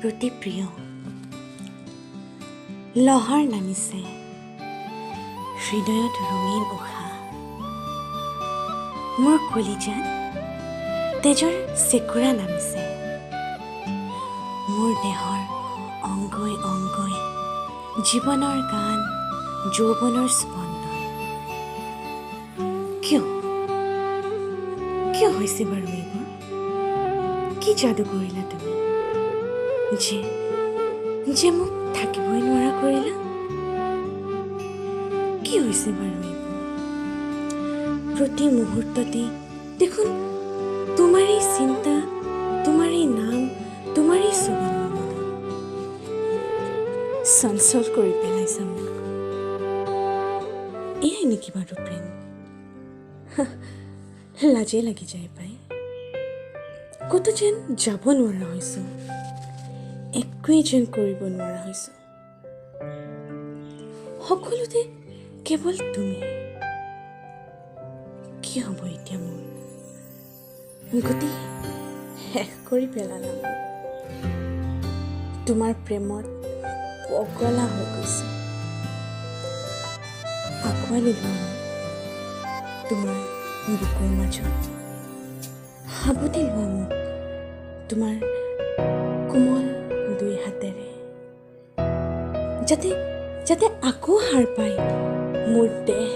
প্ৰতি প্ৰিয় লহৰ নামিছে হৃদয়ত ৰঙীন উশাহ মোৰ কলিজাত তেজৰ চেকুৰা নামিছে মোৰ দেহৰ অংগই অংগই জীৱনৰ গান যৌৱনৰ স্পন্দন কিয় কিয় হৈছে বাৰু এইবোৰ কি যাদু কৰিলা তুমি যে মোক থাকিবই নোৱাৰা কৰিলা কি হৈছে বাৰু এইবোৰ প্ৰতি মুহূৰ্ততে দেখোন তোমাৰেই চিন্তা তোমাৰেই নাম তোমাৰেই ছবি মোৰ মনত চঞ্চল কৰি পেলাইছা মোক এয়াই নেকি বাৰু প্ৰেম লাজে লাগি যায় পাই ক'তো যেন যাব নোৱাৰা হৈছোঁ একোৱেই যেন কৰিব নোৱাৰা হৈছোঁ সকলোতে কেৱল তুমি কি হ'ব এতিয়া মোৰ গতি শেষ কৰি পেলালা মোক তোমাৰ প্ৰেমত পগলা হৈ গৈছে আঁকোৱালি লোৱা মোক তোমাৰ বুকুৰ মাজত সাৱটি লোৱা মোক তোমাৰ কোমল দুই হাতেৰে যাতে আকৌ সাৰ পায় মোৰ দেহ